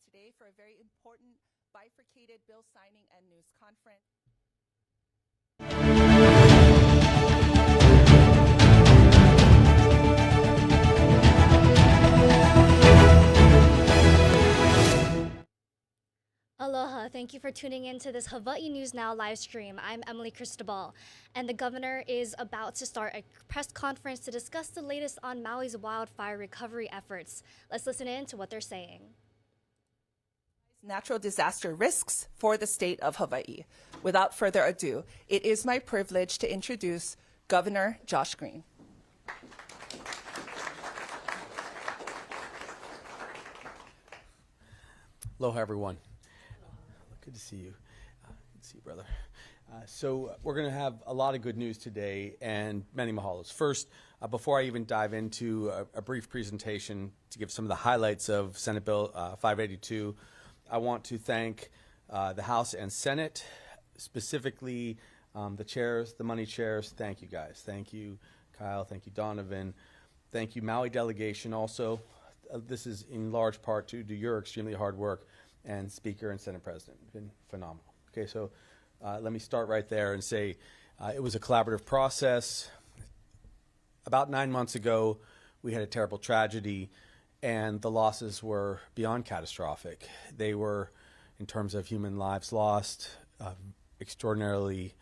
today for a very important bifurcated bill signing and news conference. Aloha, thank you for tuning in to this Hawaii News Now live stream. I'm Emily Cristobal, and the governor is about to start a press conference to discuss the latest on Maui's wildfire recovery efforts. Let's listen in to what they're saying. Natural disaster risks for the state of Hawaii. Without further ado, it is my privilege to introduce Governor Josh Green. Aloha, everyone. Good to see you. Good to see you, brother. So we're going to have a lot of good news today and many mahalos. First, before I even dive into a brief presentation to give some of the highlights of Senate Bill 582, I want to thank the House and Senate, specifically the chairs, the money chairs. Thank you, guys. Thank you, Kyle. Thank you, Donovan. Thank you, Maui delegation also. This is in large part due to your extremely hard work, and Speaker and Senate President. Been phenomenal. Okay, so let me start right there and say it was a collaborative process. About 9 months ago, we had a terrible tragedy, and the losses were beyond catastrophic. They were, in terms of human lives lost, extraordinarily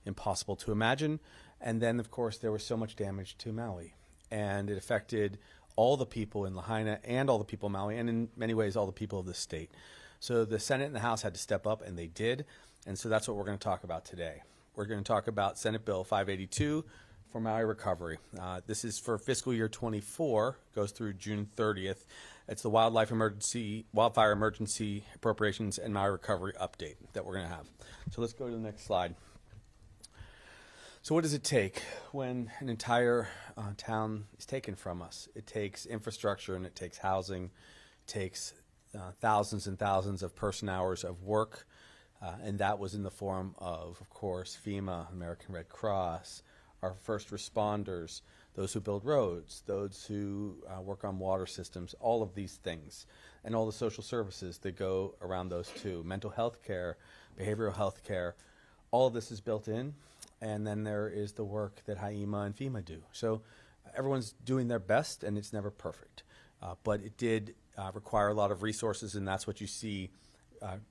impossible to imagine. And then, of course, there was so much damage to Maui, and it affected all the people in Lahaina and all the people in Maui, and in many ways all the people of the state. So the Senate and the House had to step up, and they did. And so that's what we're going to talk about today. We're going to talk about Senate Bill 582 for Maui recovery. This is for fiscal year 24, goes through June 30th. It's the wildfire emergency appropriations and Maui recovery update that we're going to have. So let's go to the next slide. So what does it take when an entire town is taken from us? It takes infrastructure, and it takes housing. It takes thousands and thousands of person hours of work, and that was in the form of course, FEMA, American Red Cross, our first responders, those who build roads, those who work on water systems, all of these things, and all the social services that go around those too, mental health care, behavioral health care, all of this is built in. And then there is the work that HIEMA and FEMA do. So everyone's doing their best, and it's never perfect. But it did require a lot of resources, and that's what you see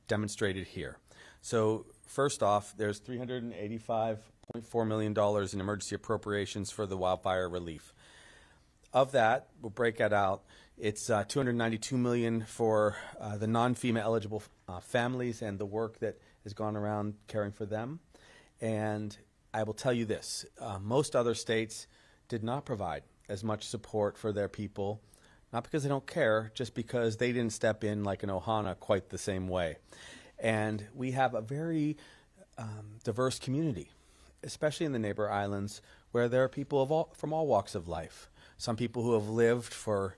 demonstrated here. So first off, there's $385.4 million in emergency appropriations for the wildfire relief. Of that, we'll break that out. It's $292 million for the non-FEMA eligible families and the work that has gone around caring for them. And I will tell you this, most other states did not provide as much support for their people, not because they don't care, just because they didn't step in like an Ohana quite the same way. And we have a very diverse community, especially in the neighbor islands, where there are people from all walks of life. Some people who have lived for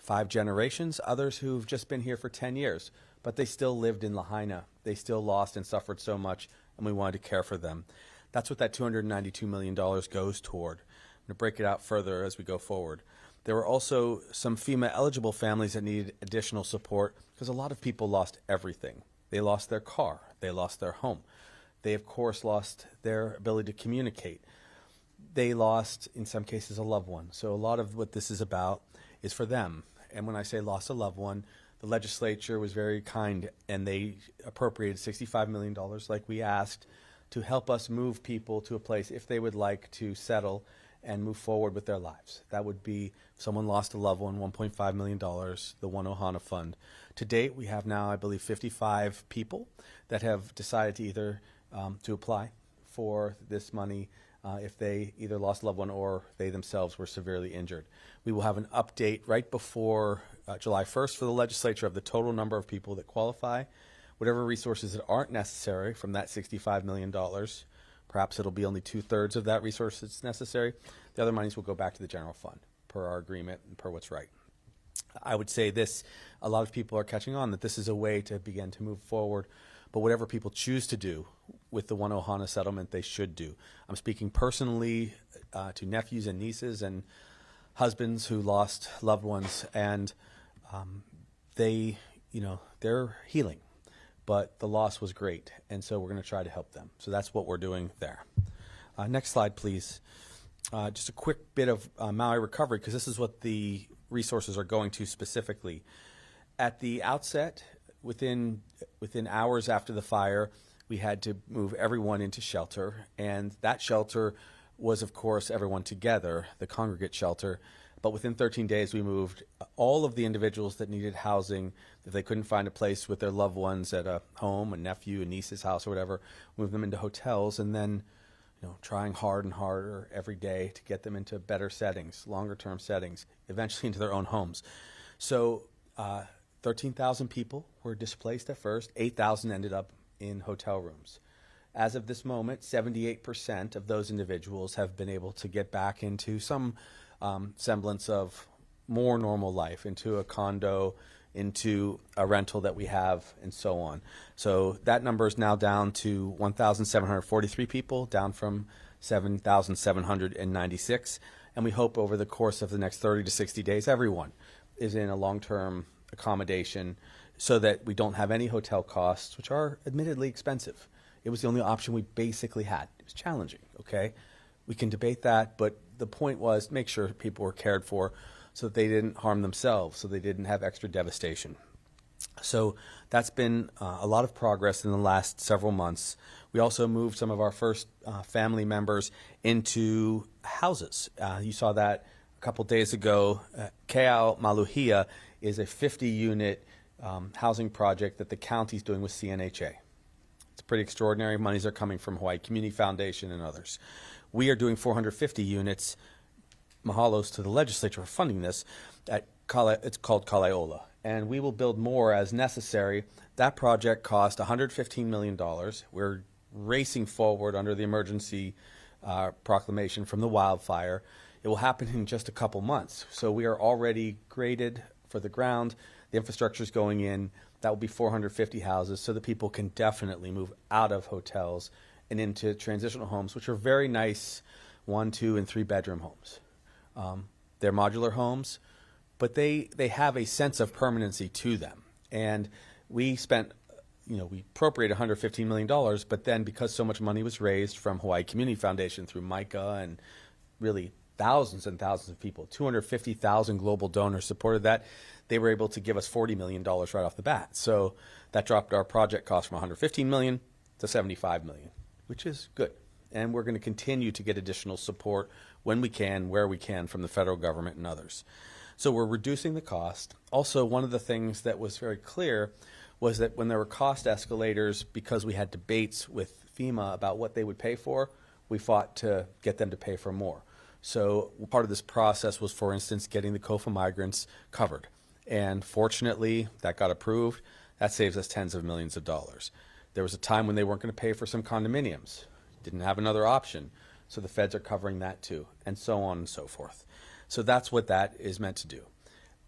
5 generations, others who've just been here for 10 years, but they still lived in Lahaina. They still lost and suffered so much, and we wanted to care for them. That's what that $292 million goes toward. I'm going to break it out further as we go forward. There were also some FEMA-eligible families that needed additional support because a lot of people lost everything. They lost their car. They lost their home. They, of course, lost their ability to communicate. They lost, in some cases, a loved one. So a lot of what this is about is for them. And when I say lost a loved one, the legislature was very kind, and they appropriated $65 million like we asked to help us move people to a place if they would like to settle and move forward with their lives. That would be if someone lost a loved one, $1.5 million, the One Ohana Fund. To date, we have now, I believe, 55 people that have decided to either to apply for this money if they either lost a loved one or they themselves were severely injured. We will have an update right before July 1st for the legislature of the total number of people that qualify. Whatever resources that aren't necessary from that $65 million, perhaps it'll be only 2/3 of that resource that's necessary. The other monies will go back to the general fund per our agreement and per what's right. I would say this, a lot of people are catching on that this is a way to begin to move forward, but whatever people choose to do with the One Ohana settlement, they should do. I'm speaking personally to nephews and nieces and husbands who lost loved ones, and they they're healing, but the loss was great, and so we're going to try to help them. So that's what we're doing there. Next slide, please. Just a quick bit of Maui recovery, because this is what the resources are going to specifically. At the outset, within hours after the fire, we had to move everyone into shelter, and that shelter was, of course, everyone together, the congregate shelter. But within 13 days, we moved all of the individuals that needed housing, if they couldn't find a place with their loved ones at a home, a nephew, a niece's house, or whatever, moved them into hotels, and then trying hard and harder every day to get them into better settings, longer-term settings, eventually into their own homes. So 13,000 people were displaced at first. 8,000 ended up in hotel rooms. As of this moment, 78% of those individuals have been able to get back into some semblance of more normal life, into a condo, into a rental that we have, and so on. So that number is now down to 1,743 people, down from 7,796. And we hope over the course of the next 30 to 60 days, everyone is in a long-term accommodation so that we don't have any hotel costs, which are admittedly expensive. It was the only option we basically had. It was challenging, okay? We can debate that, but the point was make sure people were cared for so that they didn't harm themselves, so they didn't have extra devastation. So that's been a lot of progress in the last several months. We also moved some of our first family members into houses. You saw that a couple days ago. Keao Maluhia is a 50-unit housing project that the county's doing with CNHA. It's pretty extraordinary. Monies are coming from Hawaii Community Foundation and others. We are doing 450 units. Mahalos to the legislature for funding this. It's called Kalaeola, and we will build more as necessary. That project cost $115 million. We're racing forward under the emergency proclamation from the wildfire. It will happen in just a couple months. So we are already graded for the ground. The infrastructure is going in. That will be 450 houses so that people can definitely move out of hotels and into transitional homes, which are very nice 1, 2, and 3 bedroom homes. They're modular homes, but they have a sense of permanency to them. And we spent, we appropriated $115 million, but then because so much money was raised from Hawaii Community Foundation through MICA and really thousands and thousands of people, 250,000 global donors supported that, they were able to give us $40 million right off the bat. So that dropped our project cost from $115 million to $75 million, which is good. And we're going to continue to get additional support when we can, where we can, from the federal government and others. So we're reducing the cost. Also, one of the things that was very clear was that when there were cost escalators, because we had debates with FEMA about what they would pay for, we fought to get them to pay for more. So part of this process was, for instance, getting the COFA migrants covered. And fortunately, that got approved. That saves us tens of millions of dollars. There was a time when they weren't going to pay for some condominiums. Didn't have another option. So the feds are covering that too, and so on and so forth. So that's what that is meant to do.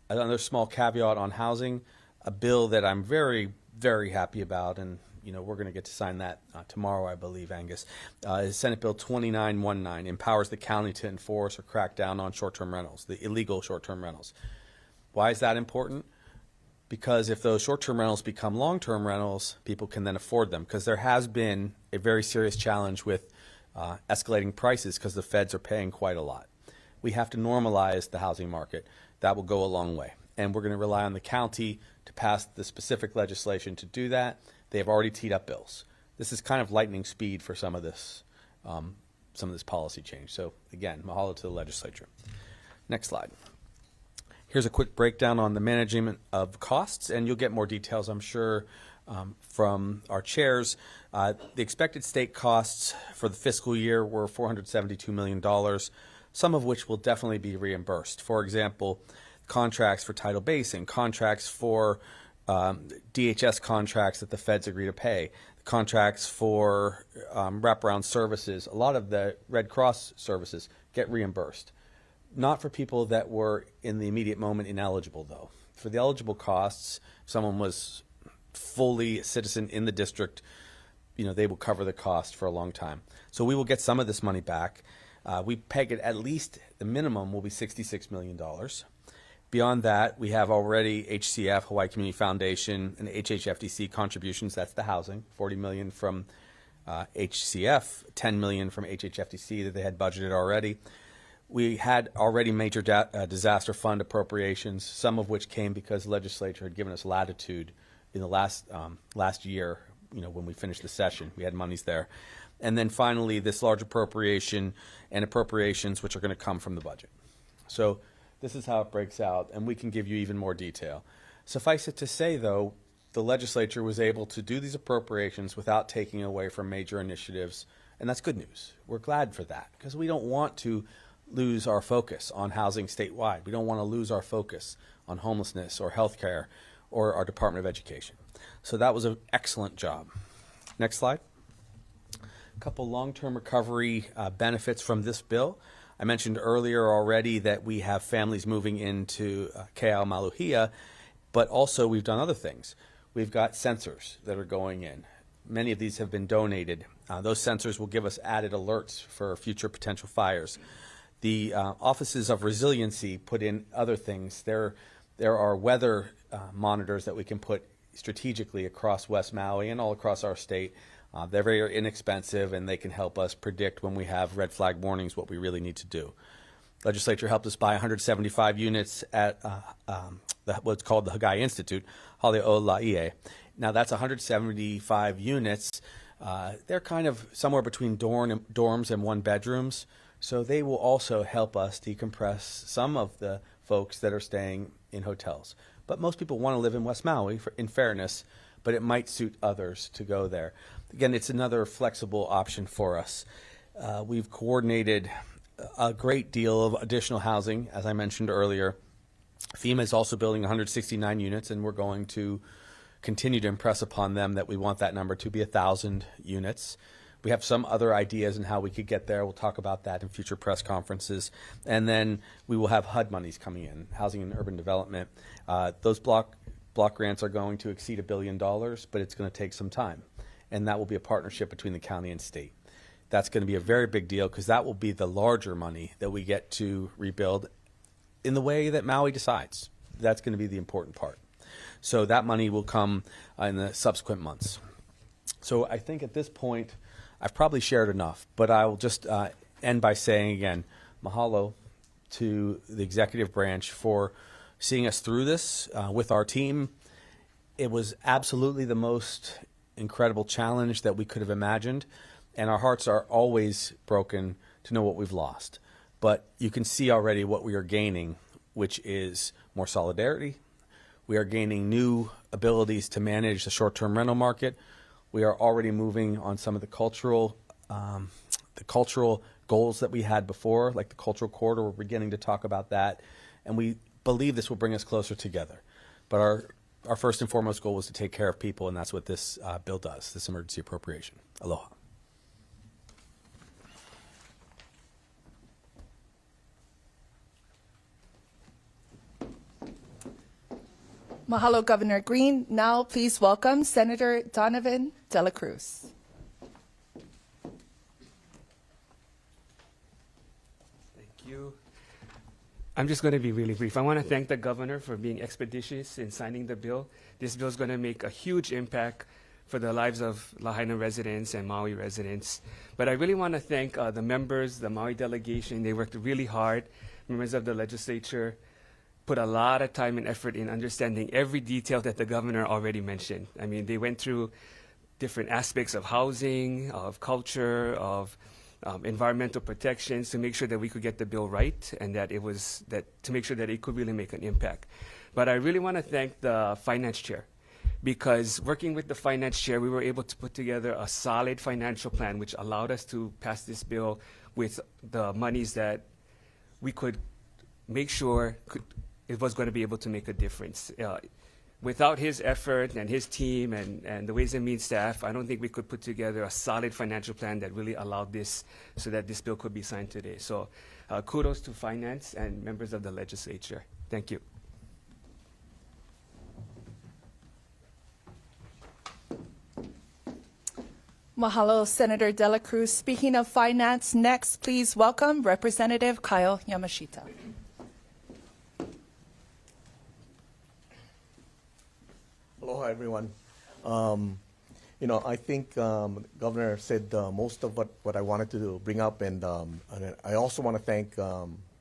Another small caveat on housing, a bill that I'm very, very happy about, and we're going to get to sign that tomorrow, I believe, Angus, is Senate Bill 2919, empowers the county to enforce or crack down on short-term rentals, the illegal short-term rentals. Why is that important? Because if those short-term rentals become long-term rentals, people can then afford them, because there has been a very serious challenge with escalating prices because the feds are paying quite a lot. We have to normalize the housing market. That will go a long way. And we're going to rely on the county to pass the specific legislation to do that. They have already teed up bills. This is kind of lightning speed for some of this policy change. So again, mahalo to the legislature. Next slide. Here's a quick breakdown on the management of costs, and you'll get more details, I'm sure, from our chairs. The expected state costs for the fiscal year were $472 million, some of which will definitely be reimbursed. For example, contracts for tidal basin, contracts for DHS contracts that the feds agree to pay, contracts for wraparound services. A lot of the Red Cross services get reimbursed. Not for people that were in the immediate moment ineligible, though. For the eligible costs, if someone was fully a citizen in the district, they will cover the cost for a long time. So we will get some of this money back. We peg it at least, the minimum will be $66 million. Beyond that, we have already HCF, Hawaii Community Foundation, and HHFDC contributions. That's the housing, $40 million from HCF, $10 million from HHFDC that they had budgeted already. We had already major disaster fund appropriations, some of which came because the legislature had given us latitude in the last year. When we finished the session, we had monies there. And then finally, this large appropriation and appropriations, which are going to come from the budget. So this is how it breaks out, and we can give you even more detail. Suffice it to say, though, the legislature was able to do these appropriations without taking away from major initiatives, and that's good news. We're glad for that, because we don't want to lose our focus on housing statewide. We don't want to lose our focus on homelessness or healthcare or our Department of Education. So that was an excellent job. Next slide. A couple long-term recovery benefits from this bill. I mentioned earlier already that we have families moving into Keao Maluhia, but also we've done other things. We've got sensors that are going in. Many of these have been donated. Those sensors will give us added alerts for future potential fires. The offices of resiliency put in other things. There are weather monitors that we can put strategically across West Maui and all across our state. They're very inexpensive, and they can help us predict when we have red flag warnings what we really need to do. Legislature helped us buy 175 units at what's called the Hagai Institute, Hale'olaie. Now that's 175 units. They're kind of somewhere between dorms and one bedrooms, so they will also help us decompress some of the folks that are staying in hotels. But most people want to live in West Maui, in fairness, but it might suit others to go there. Again, it's another flexible option for us. We've coordinated a great deal of additional housing, as I mentioned earlier. FEMA is also building 169 units, and we're going to continue to impress upon them that we want that number to be 1,000 units. We have some other ideas on how we could get there. We'll talk about that in future press conferences. And then we will have HUD monies coming in, Housing and Urban Development. Those block grants are going to exceed $1 billion, but it's going to take some time. And that will be a partnership between the county and state. That's going to be a very big deal, because that will be the larger money that we get to rebuild in the way that Maui decides. That's going to be the important part. So that money will come in the subsequent months. So I think at this point, I've probably shared enough, but I will just end by saying again, mahalo to the executive branch for seeing us through this with our team. It was absolutely the most incredible challenge that we could have imagined, and our hearts are always broken to know what we've lost. But you can see already what we are gaining, which is more solidarity. We are gaining new abilities to manage the short-term rental market. We are already moving on some of the cultural goals that we had before, like the cultural corridor. We're beginning to talk about that, and we believe this will bring us closer together. But our first and foremost goal was to take care of people, and that's what this bill does, this emergency appropriation. Aloha. Mahalo, Governor Green. Now, please welcome Senator Donovan De La Cruz. Thank you. I'm just going to be really brief. I want to thank the governor for being expeditious in signing the bill. This bill is going to make a huge impact for the lives of Lahaina residents and Maui residents. But I really want to thank the members, the Maui delegation. They worked really hard. Members of the legislature put a lot of time and effort in understanding every detail that the governor already mentioned. I mean, they went through different aspects of housing, of culture, of environmental protections to make sure that we could get the bill right, and that to make sure that it could really make an impact. But I really want to thank the finance chair, because working with the finance chair, we were able to put together a solid financial plan, which allowed us to pass this bill with the monies that we could make sure it was going to be able to make a difference. Without his effort and his team and the Ways and Means staff, I don't think we could put together a solid financial plan that really allowed this so that this bill could be signed today. So kudos to finance and members of the legislature. Thank you. Mahalo, Senator De La Cruz. Speaking of finance, next, please welcome Representative Kyle Yamashita. everyone. I think Governor said most of what I wanted to bring up, and I also want to thank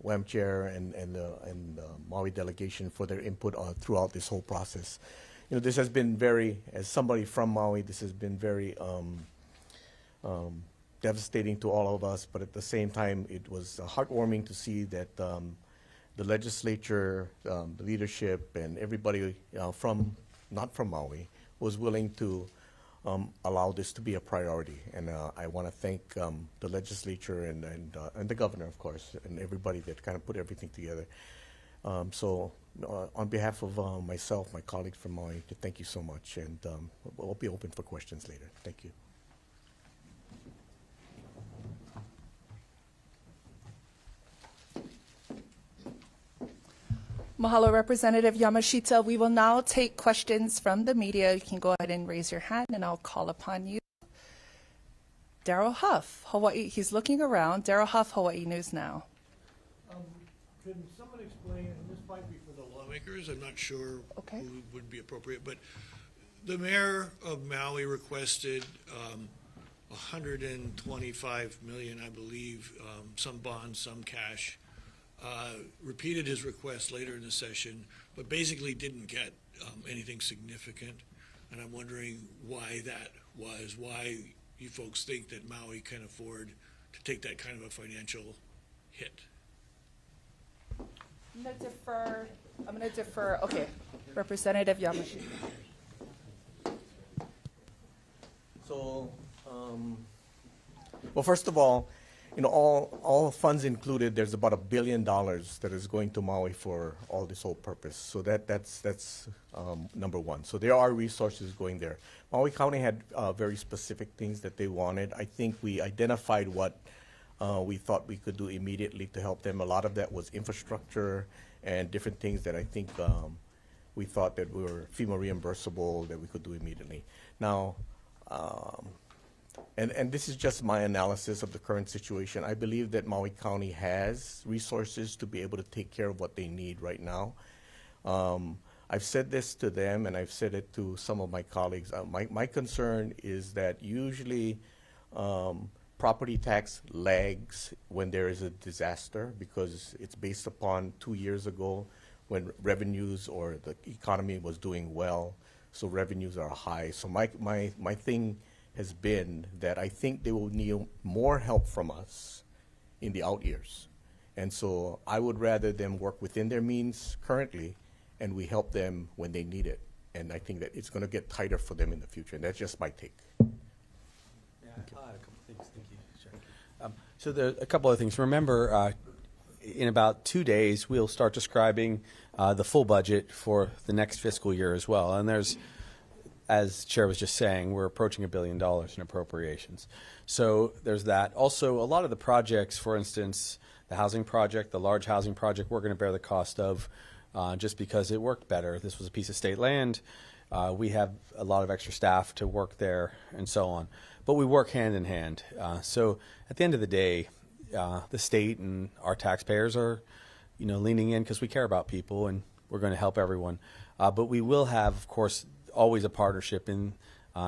WAM Chair and the Maui delegation for their input throughout this whole process. This has been as somebody from Maui, this has been very devastating to all of us, but at the same time, it was heartwarming to see that the legislature, the leadership, and everybody not from Maui was willing to allow this to be a priority. And I want to thank the legislature and the governor, of course, and everybody that kind of put everything together. On behalf of myself, my colleagues from Maui, thank you so much, and we'll be open for questions later. Thank you. Mahalo, Representative Yamashita. We will now take questions from the media. You can go ahead and raise your hand, and I'll call upon you. Daryl Huff, Hawaii. He's looking around. Daryl Huff, Hawaii News Now. Can someone explain, and this might be for the lawmakers, I'm not sure who would be appropriate, but the mayor of Maui requested $125 million, I believe, some bonds, some cash. Repeated his request later in the session, but basically didn't get anything significant. And I'm wondering why that was, why you folks think that Maui can afford to take that kind of a financial hit. I'm going to defer. Okay, Representative Yamashita. So, well, first of all, all funds included, there's about $1 billion that is going to Maui for all this whole purpose. So that's number one. So there are resources going there. Maui County had very specific things that they wanted. I think we identified what we thought we could do immediately to help them. A lot of that was infrastructure and different things that I think we thought that were FEMA reimbursable that we could do immediately. Now, and this is just my analysis of the current situation. I believe that Maui County has resources to be able to take care of what they need right now. I've said this to them, and I've said it to some of my colleagues. My concern is that usually property tax lags when there is a disaster because it's based upon 2 years ago when revenues or the economy was doing well, so revenues are high. So my thing has been that I think they will need more help from us in the out years. And so I would rather them work within their means currently and we help them when they need it. And I think that it's going to get tighter for them in the future. And that's just my take. Yeah, a couple things. Thank you, Chair. So there are a couple of things. Remember, in about 2 days, we'll start describing the full budget for the next fiscal year as well. And there's, as Chair was just saying, we're approaching $1 billion in appropriations. So there's that. Also, a lot of the projects, for instance, the housing project, the large housing project, we're going to bear the cost of just because it worked better. This was a piece of state land. We have a lot of extra staff to work there and so on. But we work hand in hand. So at the end of the day, the state and our taxpayers are, leaning in because we care about people and we're going to help everyone. But we will have, of course, always a partnership in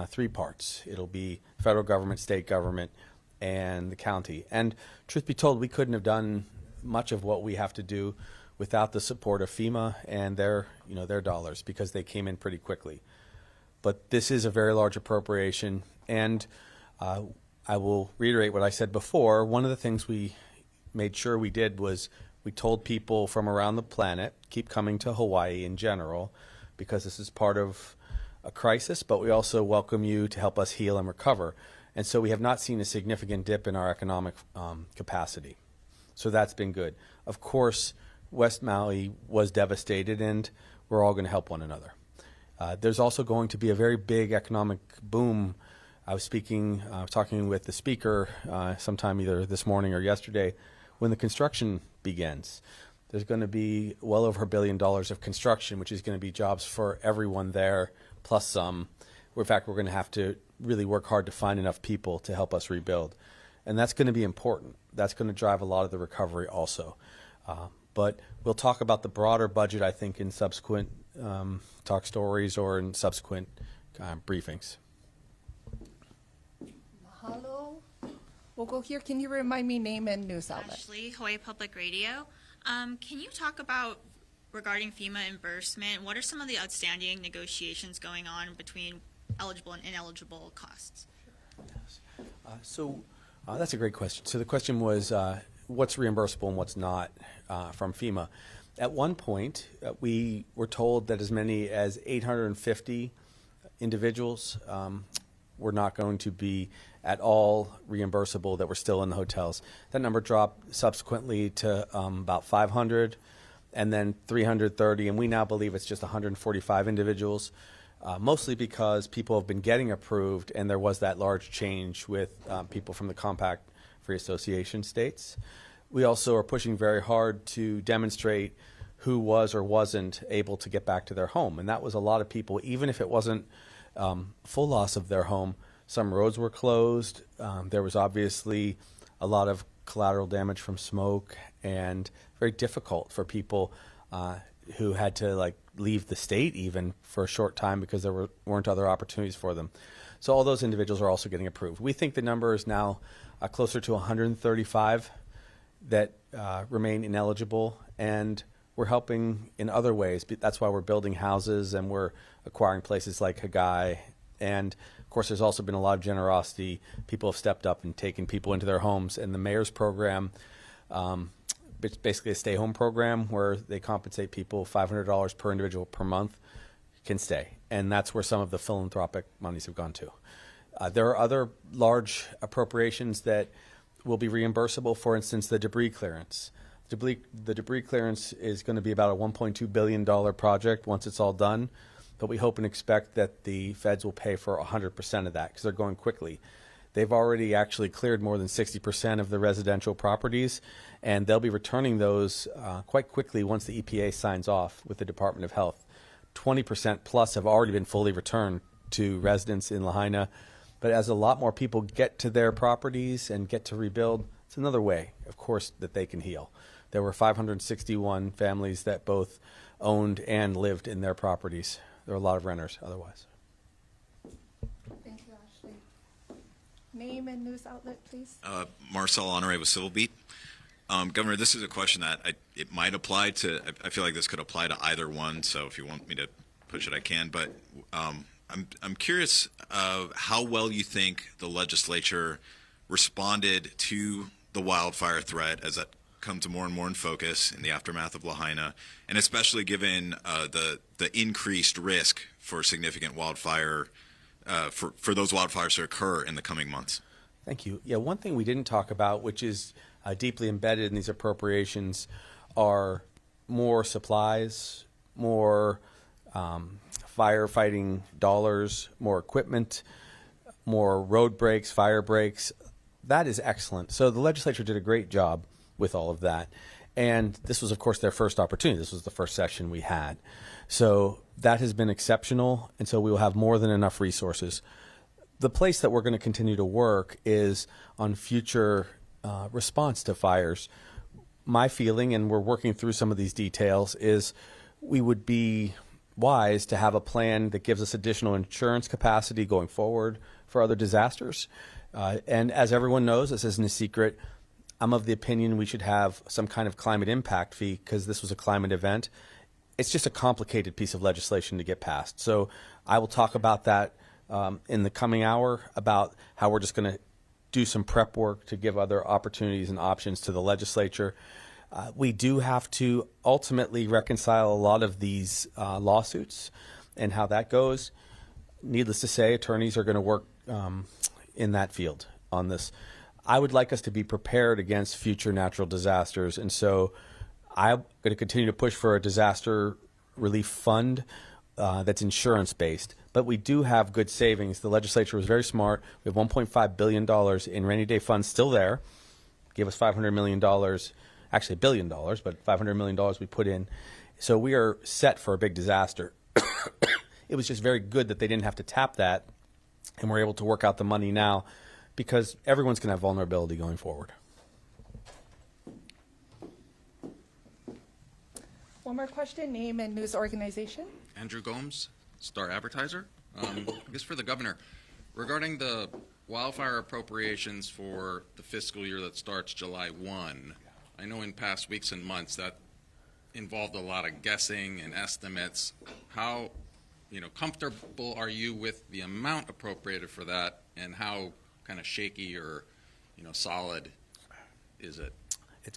3 parts. It'll be federal government, state government, and the county. And truth be told, we couldn't have done much of what we have to do without the support of FEMA and their dollars because they came in pretty quickly. But this is a very large appropriation, and I will reiterate what I said before. One of the things we made sure we did was we told people from around the planet, keep coming to Hawaii in general, because this is part of a crisis, but we also welcome you to help us heal and recover. And so we have not seen a significant dip in our economic capacity. So that's been good. Of course, West Maui was devastated, and we're all going to help one another. There's also going to be a very big economic boom. I was talking with the speaker sometime either this morning or yesterday when the construction begins. There's going to be well over $1 billion of construction, which is going to be jobs for everyone there, plus some. In fact, we're going to have to really work hard to find enough people to help us rebuild. And that's going to be important. That's going to drive a lot of the recovery also. But we'll talk about the broader budget, I think, in subsequent talk stories or in subsequent briefings. Mahalo. We'll go here. Can you remind me name and news outlet? Ashley, Hawaii Public Radio. Can you talk about, regarding FEMA reimbursement, what are some of the outstanding negotiations going on between eligible and ineligible costs? That's a great question. So the question was, what's reimbursable and what's not from FEMA? At one point, we were told that as many as 850 individuals were not going to be at all reimbursable that were still in the hotels. That number dropped subsequently to about 500 and then 330, and we now believe it's just 145 individuals, mostly because people have been getting approved and there was that large change with people from the Compact Free Association states. We also are pushing very hard to demonstrate who was or wasn't able to get back to their home, and that was a lot of people, even if it wasn't full loss of their home. Some roads were closed. There was obviously a lot of collateral damage from smoke, and very difficult for people who had to leave the state even for a short time because there weren't other opportunities for them. So all those individuals are also getting approved. We think the number is now closer to 135 that remain ineligible, and we're helping in other ways. That's why we're building houses and we're acquiring places like Hagai. And of course, there's also been a lot of generosity. People have stepped up and taken people into their homes. And the mayor's program, it's basically a stay-home program where they compensate people $500 per individual per month can stay. And that's where some of the philanthropic monies have gone to. There are other large appropriations that will be reimbursable. For instance, the debris clearance. The debris clearance is going to be about a $1.2 billion project once it's all done, but we hope and expect that the feds will pay for 100% of that because they're going quickly. They've already actually cleared more than 60% of the residential properties, and they'll be returning those quite quickly once the EPA signs off with the Department of Health. 20% plus have already been fully returned to residents in Lahaina, but as a lot more people get to their properties and get to rebuild, it's another way, of course, that they can heal. There were 561 families that both owned and lived in their properties. There are a lot of renters otherwise. Thank you, Ashley. Name and news outlet, please. Marcel Honore with Civil Beat. Governor, this is a question that it might apply to, I feel like this could apply to either one, so if you want me to push it, I can. But I'm curious how well you think the legislature responded to the wildfire threat as that come to more and more in focus in the aftermath of Lahaina, and especially given the increased risk for significant wildfire, for those wildfires to occur in the coming months. Thank you. Yeah, one thing we didn't talk about, which is deeply embedded in these appropriations, are more supplies, more firefighting dollars, more equipment, more road breaks, fire breaks. That is excellent. So the legislature did a great job with all of that. And this was, of course, their first opportunity. This was the first session we had. So that has been exceptional, and so we will have more than enough resources. The place that we're going to continue to work is on future response to fires. My feeling, and we're working through some of these details, is we would be wise to have a plan that gives us additional insurance capacity going forward for other disasters. And as everyone knows, this isn't a secret, I'm of the opinion we should have some kind of climate impact fee because this was a climate event. It's just a complicated piece of legislation to get passed. So I will talk about that in the coming hour, about how we're just going to do some prep work to give other opportunities and options to the legislature. We do have to ultimately reconcile a lot of these lawsuits and how that goes. Needless to say, attorneys are going to work in that field on this. I would like us to be prepared against future natural disasters, and so I'm going to continue to push for a disaster relief fund that's insurance-based. But we do have good savings. The legislature was very smart. We have $1.5 billion in rainy day funds still there. Gave us $500 million, actually $1 billion, but $500 million we put in. So we are set for a big disaster. It was just very good that they didn't have to tap that, and we're able to work out the money now, because everyone's going to have vulnerability going forward. One One more question, name and news organization. Andrew Gomes, Star Advertiser. I guess for the governor, regarding the wildfire appropriations for the fiscal year that starts July 1, I know in past weeks and months that involved a lot of guessing and estimates. How comfortable are you with the amount appropriated for that, and how kind of shaky or solid is it?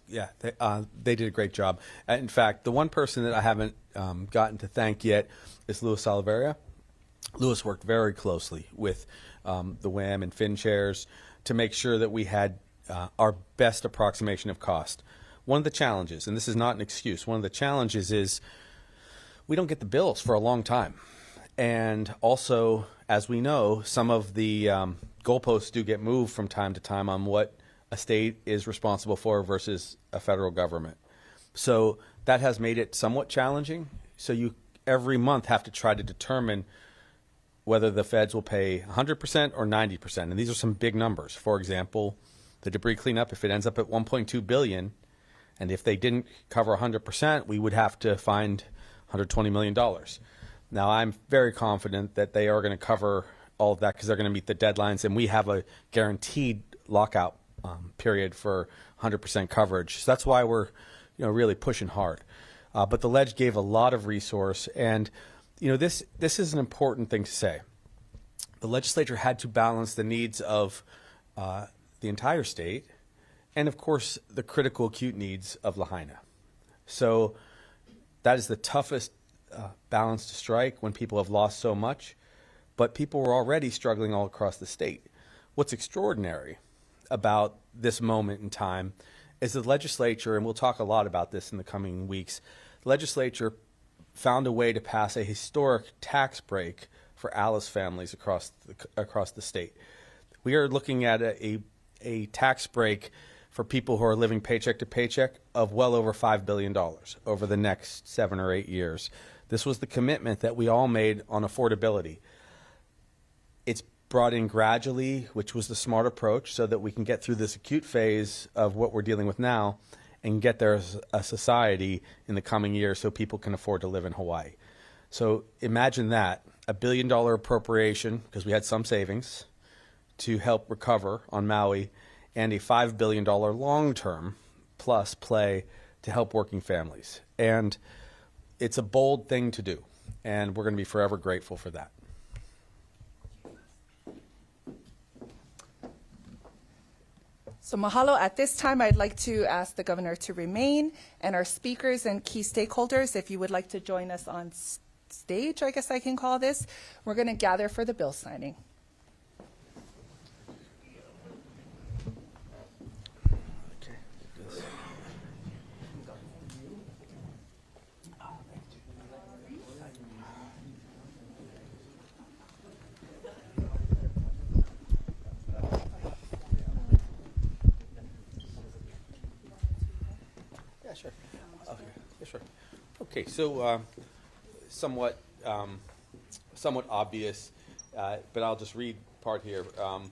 They did a great job. In fact, the one person that I haven't gotten to thank yet is Louis Oliveira. Louis worked very closely with the WAM and FinChairs to make sure that we had our best approximation of cost. One of the challenges, and this is not an excuse, one of the challenges is we don't get the bills for a long time. And also, as we know, some of the goalposts do get moved from time to time on what a state is responsible for versus a federal government. So that has made it somewhat challenging. So you every month have to try to determine whether the feds will pay 100% or 90%. And these are some big numbers. For example, the debris cleanup, if it ends up at $1.2 billion, and if they didn't cover 100%, we would have to find $120 million. Now, I'm very confident that they are going to cover all of that because they're going to meet the deadlines, and we have a guaranteed lockout period for 100% coverage. So that's why we're really pushing hard. But the ledge gave a lot of resource, and this is an important thing to say. The legislature had to balance the needs of the entire state and, of course, the critical acute needs of Lahaina. So that is the toughest balance to strike when people have lost so much, but people were already struggling all across the state. What's extraordinary about this moment in time is the legislature, and we'll talk a lot about this in the coming weeks, the legislature found a way to pass a historic tax break for Alice families across the state. We are looking at a tax break for people who are living paycheck to paycheck of well over $5 billion over the next 7 or 8 years. This was the commitment that we all made on affordability. It's brought in gradually, which was the smart approach, so that we can get through this acute phase of what we're dealing with now and get there as a society in the coming years so people can afford to live in Hawaii. So imagine that, $1 billion appropriation, because we had some savings, to help recover on Maui, and a $5 billion long-term plus play to help working families. And it's a bold thing to do, and we're going to be forever grateful for that. So mahalo. At this time, I'd like to ask the governor to remain, and our speakers and key stakeholders, if you would like to join us on stage, I guess I can call this. We're going to gather for the bill signing. Sure. Okay. Yeah, sure. Okay. So, somewhat obvious, but I'll just read part here. In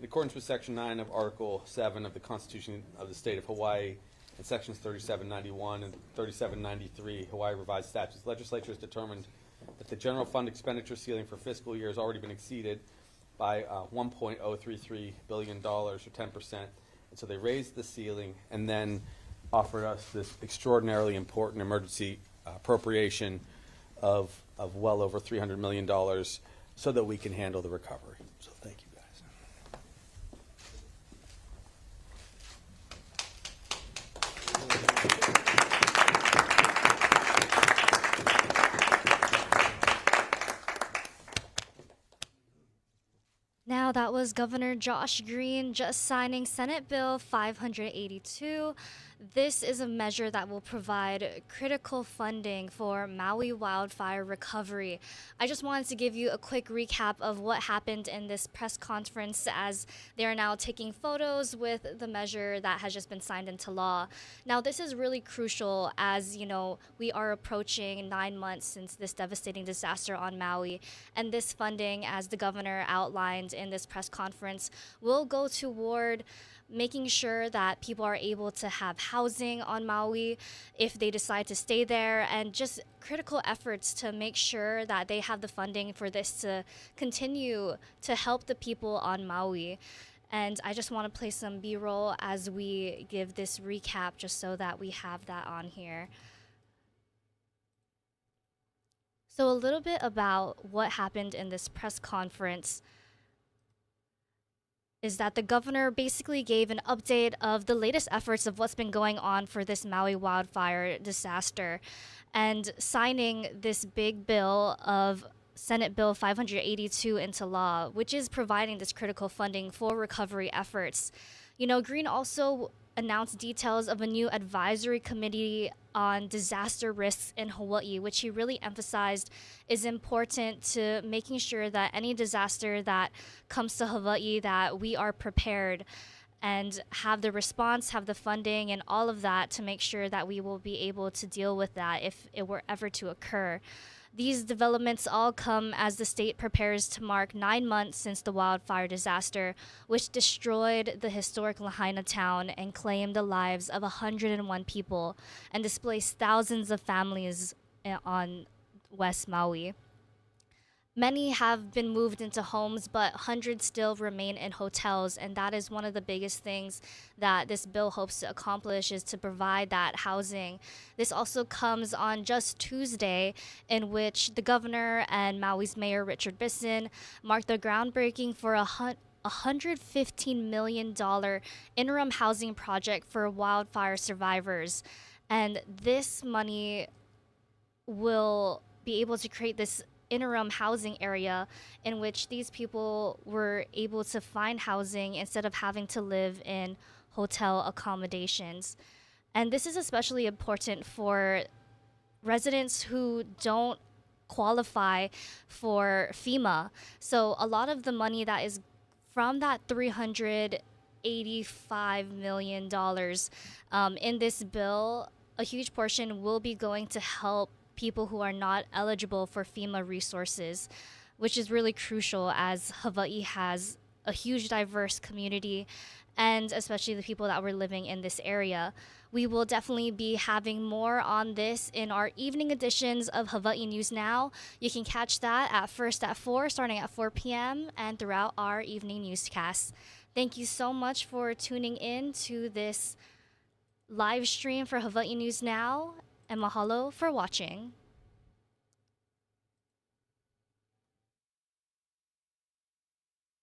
accordance with Section 9 of Article 7 of the Constitution of the State of Hawaii and Sections 3791 and 3793 Hawaii Revised Statutes, the legislature has determined that the general fund expenditure ceiling for fiscal year has already been exceeded by $1.033 billion, or 10%. And so they raised the ceiling and then offered us this extraordinarily important emergency appropriation of well over $300 million so that we can handle the recovery. So thank you, guys. Now, that was Governor Josh Green just signing Senate Bill 582. This is a measure that will provide critical funding for Maui wildfire recovery. I just wanted to give you a quick recap of what happened in this press conference, as they are now taking photos with the measure that has just been signed into law. Now, this is really crucial, as we are approaching 9 months since this devastating disaster on Maui, and this funding, as the governor outlined in this press conference, will go toward making sure that people are able to have housing on Maui if they decide to stay there, and just critical efforts to make sure that they have the funding for this to continue to help the people on Maui. And I just want to play some B-roll as we give this recap, just so that we have that on here. So a little bit about what happened in this press conference is that the governor basically gave an update of the latest efforts of what's been going on for this Maui wildfire disaster, and signing this big bill of Senate Bill 582 into law, which is providing this critical funding for recovery efforts. You know, Green also announced details of a new advisory committee on disaster risks in Hawaii, which he really emphasized is important to making sure that any disaster that comes to Hawaii, that we are prepared and have the response, have the funding, and all of that to make sure that we will be able to deal with that if it were ever to occur. These developments all come as the state prepares to mark 9 months since the wildfire disaster, which destroyed the historic Lahaina town and claimed the lives of 101 people and displaced thousands of families on West Maui. Many have been moved into homes, but hundreds still remain in hotels, and that is one of the biggest things that this bill hopes to accomplish, is to provide that housing. This also comes on just Tuesday, in which the governor and Maui's mayor, Richard Bisson, marked the groundbreaking for a $115 million interim housing project for wildfire survivors. And this money will be able to create this interim housing area in which these people were able to find housing instead of having to live in hotel accommodations. And this is especially important for residents who don't qualify for FEMA. So a lot of the money that is from that $385 million in this bill, a huge portion will be going to help people who are not eligible for FEMA resources, which is really crucial as Hawaii has a huge diverse community, and especially the people that were living in this area. We will definitely be having more on this in our evening editions of Hawaii News Now. You can catch that at 4, starting at 4 p.m. and throughout our evening newscasts. Thank you so much for tuning in to this live stream for Hawaii News Now, and mahalo for watching.